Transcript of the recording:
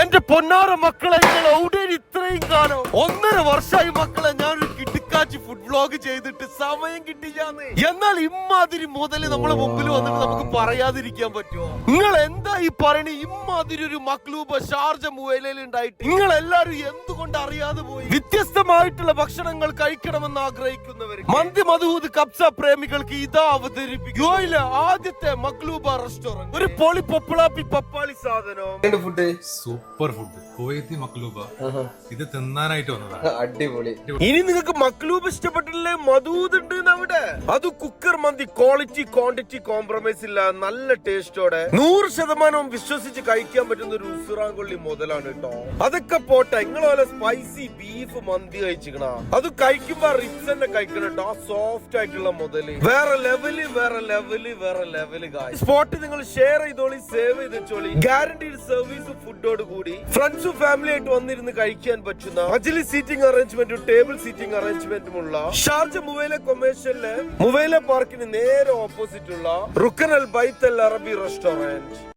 എന്റെ പൊന്നാറ മക്കളെ, ഇത്രയും കാലം 1.5 വർഷമായി മക്കളെ ഞാനൊരു കിടുക്കാച്ചി ഫുഡ് വ്ലോഗ് ചെയ്തിട്ട് സമയം കിട്ടില്ലാന്ന്. എന്നാൽ ഇമ്മാതിരി മുതല് നമ്മളെ മുമ്പിൽ വന്നിട്ട് നമുക്ക് പറയാതിരിക്കാൻ പറ്റുമോ? നിങ്ങൾ എന്താ ഈ പറയണ? ഇമ്മാതിരി ഒരു മക്ലൂബ ഷാർജ മുവൈലയിൽ ഉണ്ടായിട്ട് നിങ്ങൾ എല്ലാരും എന്തുകൊണ്ട് അറിയാതെ പോയി? വ്യത്യസ്തമായിട്ടുള്ള ഭക്ഷണങ്ങൾ കഴിക്കണമെന്ന് ആഗ്രഹിക്കുന്നവർ, മന്തി മധുഹൂദ് കബ്സ പ്രേമികൾക്ക് ഇതാ അവതരിപ്പിക്കും ആദ്യത്തെ മക്ലൂബ റെസ്റ്റോറന്റ്. ഒരു പൊളി പൊപ്പിളാപ്പി പപ്പാളി സാധനം. ഫുഡ് സൂപ്പർ ഫുഡ്, കുവൈത്തി മക്ലൂബ. ഇത് തിന്നാനായിട്ട് വന്നതാണ്. അടിപൊളി. ഇനി നിങ്ങൾക്ക് മക്ലൂബ് ഇഷ്ടപ്പെട്ടില്ലേ? മധൂദ് ഉണ്ട് അവിടെ. അത് കുക്കർ മന്തി, ക്വാളിറ്റി ക്വാണ്ടിറ്റി കോംപ്രമൈസ് ഇല്ല, നല്ല ടേസ്റ്റോടെ 100% വിശ്വസിച്ച് കഴിക്കാൻ പറ്റുന്ന ഒരു ഉസുറാങ്കൊള്ളി മുതലാണ് കേട്ടോ. അതൊക്കെ പോട്ടെ, നിങ്ങളെ സ്പൈസി ബീഫ് മന്തി കഴിച്ചിക്കണ, അത് കഴിക്കുമ്പോ റിച്ച് തന്നെ കഴിക്കണം കേട്ടോ. ആ സോഫ്റ്റ് ആയിട്ടുള്ള മുതല് വേറെ ലെവല്, വേറെ ലെവല്, വേറെ ലെവല്. സ്പോട്ട് നിങ്ങൾ ഷെയർ ചെയ്തോളി, സേവ് ചെയ്ത് വെച്ചോളി. ഗ്യാരണ്ടീഡ് സർവീസ് ഫുഡോട് കൂടി ഫ്രണ്ട്സും ഫാമിലി ആയിട്ട് വന്നിരുന്ന് കഴിക്കാൻ പറ്റുന്ന മജ്‌ലിസ് സീറ്റിംഗ് അറേഞ്ച്മെന്റും ടേബിൾ സീറ്റിംഗ് അറേഞ്ച്മെന്റും ഉള്ള ഷാർജ മുവൈല കൊമേഴ്ഷ്യലിലെ മുവൈല പാർക്കിന് നേരെ ഓപ്പോസിറ്റ് ഉള്ള റുക്കൻ അൽ ബൈത്ത് അൽ അറബി റെസ്റ്റോറന്റ്.